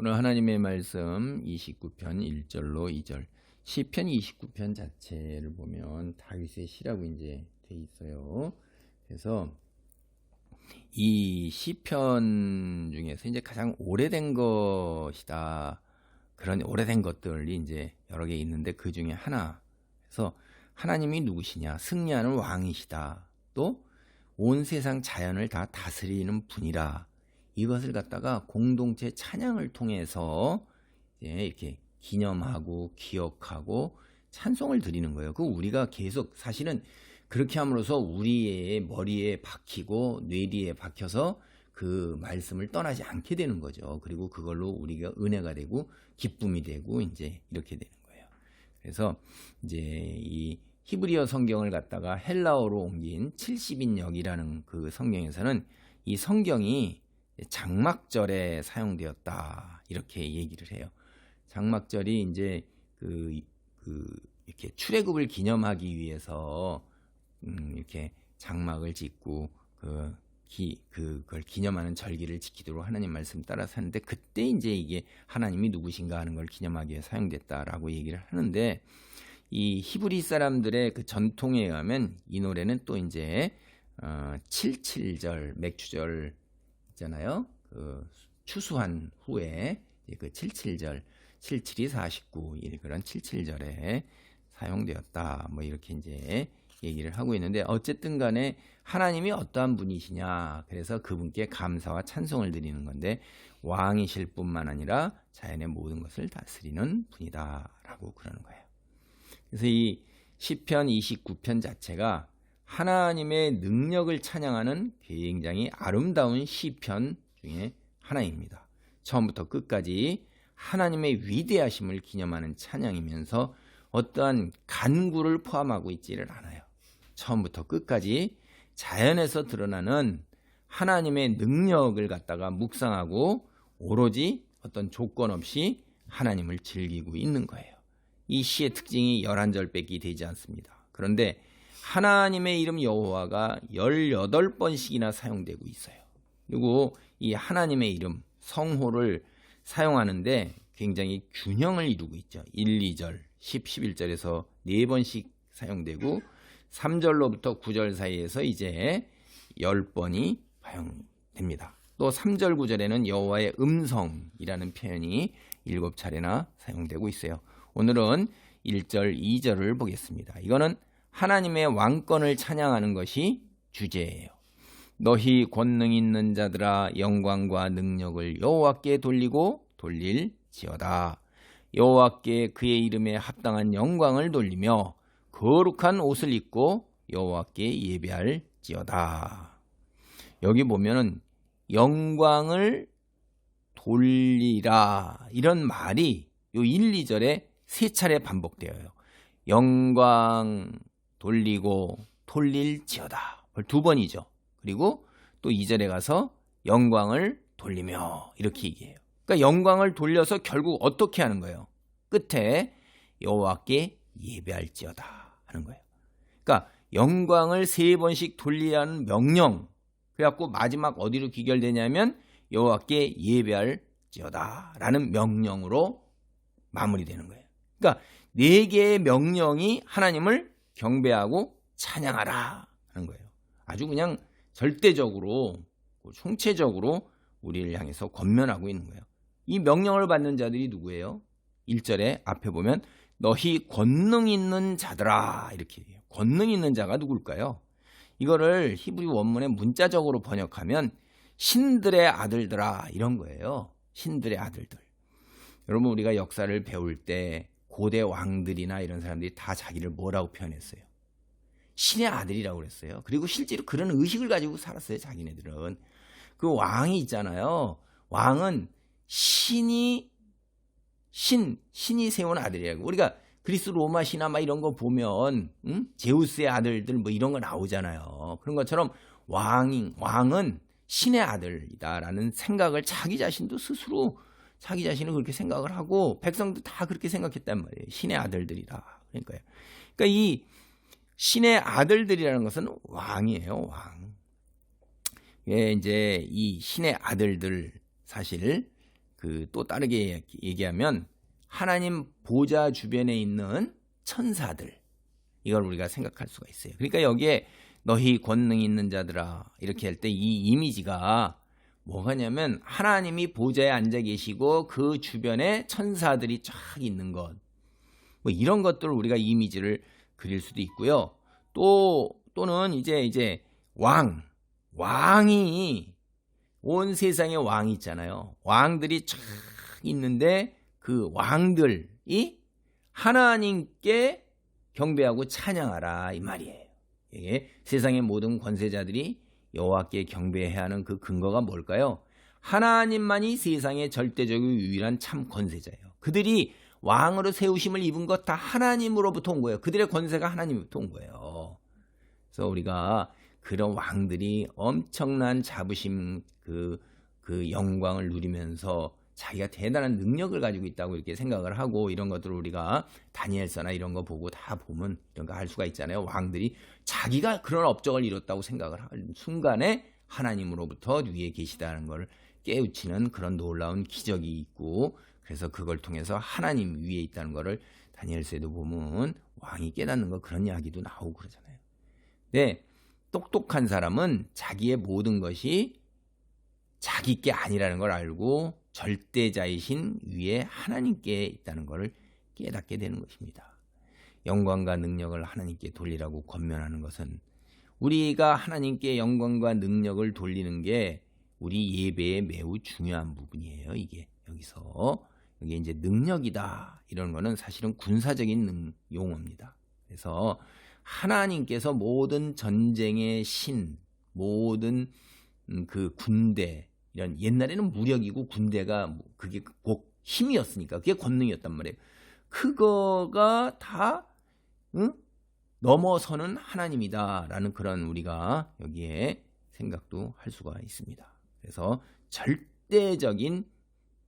오늘 하나님의 말씀 29편 1절로 2절. 시편 29편 자체를 보면 다윗의 시라고 이제 돼 있어요. 그래서 이 시편 중에서 이제 가장 오래된 것이다. 그런 오래된 것들이 이제 여러 개 있는데 그 중에 하나. 그래서 하나님이 누구시냐? 승리하는 왕이시다. 또 온 세상 자연을 다 다스리는 분이라. 이것을 갖다가 공동체 찬양을 통해서 이렇게 기념하고 기억하고 찬송을 드리는 거예요. 그 우리가 계속 사실은 그렇게 함으로써 우리의 머리에 박히고 뇌리에 박혀서 그 말씀을 떠나지 않게 되는 거죠. 그리고 그걸로 우리가 은혜가 되고 기쁨이 되고 이제 이렇게 되는 거예요. 그래서 이제 이 히브리어 성경을 갖다가 헬라어로 옮긴 70인역이라는 그 성경에서는 이 성경이 장막절에 사용되었다 이렇게 얘기를 해요. 장막절이 이제 이렇게 출애굽을 기념하기 위해서 이렇게 장막을 짓고 그걸 기념하는 절기를 지키도록 하나님 말씀 따라서 하는데 그때 이제 이게 하나님이 누구신가 하는 걸 기념하기 위해 사용됐다라고 얘기를 하는데 이 히브리 사람들의 그 전통에 의하면 이 노래는 또 이제 77절 맥주절 있잖아요. 그 추수한 후에 그 77절 77이 49 그런 77절에 사용되었다. 뭐 이렇게 이제 얘기를 하고 있는데 어쨌든 간에 하나님이 어떠한 분이시냐. 그래서 그분께 감사와 찬송을 드리는 건데 왕이실 뿐만 아니라 자연의 모든 것을 다스리는 분이다라고 그러는 거예요. 그래서 이 시편 29편 자체가 하나님의 능력을 찬양하는 굉장히 아름다운 시편 중에 하나입니다. 처음부터 끝까지 하나님의 위대하심을 기념하는 찬양이면서 어떠한 간구를 포함하고 있지를 않아요. 처음부터 끝까지 자연에서 드러나는 하나님의 능력을 갖다가 묵상하고 오로지 어떤 조건 없이 하나님을 즐기고 있는 거예요. 이 시의 특징이 11절밖에 되지 않습니다. 그런데 하나님의 이름 여호와가 18번씩이나 사용되고 있어요. 그리고 이 하나님의 이름 성호를 사용하는데 굉장히 균형을 이루고 있죠. 1, 2절, 10, 11절에서 4번씩 사용되고 3절로부터 9절 사이에서 이제 10번이 사용됩니다. 또 3절, 9절에는 여호와의 음성이라는 표현이 7차례나 사용되고 있어요. 오늘은 1절, 2절을 보겠습니다. 이거는 하나님의 왕권을 찬양하는 것이 주제예요. 너희 권능 있는 자들아 영광과 능력을 여호와께 돌리고 돌릴지어다. 여호와께 그의 이름에 합당한 영광을 돌리며 거룩한 옷을 입고 여호와께 예배할지어다. 여기 보면은 영광을 돌리라 이런 말이 요 1, 2절에 3차례 반복되어요. 영광 돌리고 돌릴지어다. 2번이죠. 그리고 또 2절에 가서 영광을 돌리며 이렇게 얘기해요. 그러니까 영광을 돌려서 결국 어떻게 하는 거예요? 끝에 여호와께 예배할지어다 하는 거예요. 그러니까 영광을 3번씩 돌리라는 명령. 그래갖고 마지막 어디로 귀결되냐면 여호와께 예배할지어다 라는 명령으로 마무리되는 거예요. 그러니까 4개의 명령이 하나님을 경배하고 찬양하라 하는 거예요. 아주 그냥 절대적으로 총체적으로 우리를 향해서 권면하고 있는 거예요. 이 명령을 받는 자들이 누구예요? 1절에 앞에 보면 너희 권능 있는 자들아 이렇게 돼요. 권능 있는 자가 누굴까요? 이거를 히브리 원문에 문자적으로 번역하면 신들의 아들들아 이런 거예요. 신들의 아들들. 여러분 우리가 역사를 배울 때 고대 왕들이나 이런 사람들이 다 자기를 뭐라고 표현했어요? 신의 아들이라고 그랬어요. 그리고 실제로 그런 의식을 가지고 살았어요. 자기네들은. 그 왕이 있잖아요. 왕은 신이 세운 아들이라고. 우리가 그리스 로마 신화 막 이런 거 보면 제우스의 아들들 뭐 이런 거 나오잖아요. 그런 것처럼 왕은 신의 아들이다라는 생각을 자기 자신도 스스로 자기 자신을 그렇게 생각을 하고 백성도 다 그렇게 생각했단 말이에요. 신의 아들들이다. 그러니까 이 신의 아들들이라는 것은 왕이에요. 왕. 이제 이 신의 아들들 사실 또 다르게 얘기하면 하나님 보좌 주변에 있는 천사들, 이걸 우리가 생각할 수가 있어요. 그러니까 여기에 너희 권능 있는 자들아 이렇게 할 때 이 이미지가 뭐가냐면 하나님이 보좌에 앉아 계시고 그 주변에 천사들이 쫙 있는 것, 뭐 이런 것들을 우리가 이미지를 그릴 수도 있고요. 또는 이제 왕이 온 세상에 왕이 있잖아요. 왕들이 쫙 있는데 그 왕들이 하나님께 경배하고 찬양하라 이 말이에요. 이게 세상의 모든 권세자들이 여호와께 경배해야 하는 그 근거가 뭘까요? 하나님만이 세상의 절대적이고 유일한 참 권세자예요. 그들이 왕으로 세우심을 입은 것 다 하나님으로부터 온 거예요. 그들의 권세가 하나님으로부터 온 거예요. 그래서 우리가 그런 왕들이 엄청난 자부심, 그 영광을 누리면서 자기가 대단한 능력을 가지고 있다고 이렇게 생각을 하고, 이런 것들을 우리가 다니엘서나 이런 거 보고 다 보면 이런 거 알 수가 있잖아요. 왕들이 자기가 그런 업적을 이뤘다고 생각을 하는 순간에 하나님으로부터 위에 계시다는 걸 깨우치는 그런 놀라운 기적이 있고, 그래서 그걸 통해서 하나님 위에 있다는 거를 다니엘서에도 보면 왕이 깨닫는 거, 그런 이야기도 나오고 그러잖아요. 네, 똑똑한 사람은 자기의 모든 것이 자기 게 아니라는 걸 알고 절대자이신 위에 하나님께 있다는 것을 깨닫게 되는 것입니다. 영광과 능력을 하나님께 돌리라고 권면하는 것은, 우리가 하나님께 영광과 능력을 돌리는 게 우리 예배의 매우 중요한 부분이에요. 이게 여기 이제 능력이다 이런 거는 사실은 군사적인 용어입니다. 그래서 하나님께서 모든 전쟁의 신, 모든 그 군대, 이런 옛날에는 무력이고 군대가 그게 꼭 힘이었으니까 그게 권능이었단 말이에요. 그거가 다 넘어서는 하나님이다라는 그런 우리가 여기에 생각도 할 수가 있습니다. 그래서 절대적인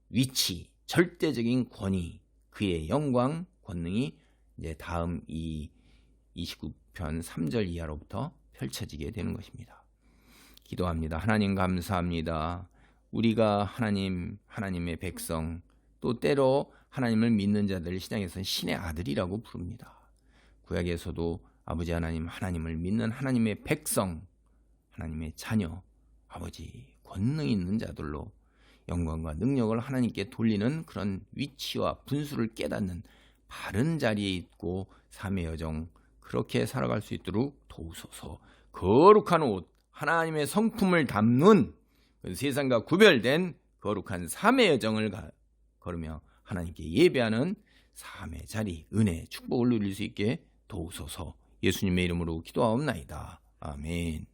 위치, 절대적인 권위, 그의 영광, 권능이 이제 다음 이 29편 3절 이하로부터 펼쳐지게 되는 것입니다. 기도합니다. 하나님 감사합니다. 우리가 하나님의 백성, 또 때로 하나님을 믿는 자들 시장에서는 신의 아들이라고 부릅니다. 구약에서도 아버지 하나님을 믿는 하나님의 백성, 하나님의 자녀, 아버지 권능 있는 자들로 영광과 능력을 하나님께 돌리는 그런 위치와 분수를 깨닫는 바른 자리에 있고 삶의 여정 그렇게 살아갈 수 있도록 도우소서. 거룩한 옷, 하나님의 성품을 담는 세상과 구별된 거룩한 삶의 여정을 걸으며 하나님께 예배하는 삶의 자리, 은혜, 축복을 누릴 수 있게 도우소서. 예수님의 이름으로 기도하옵나이다. 아멘.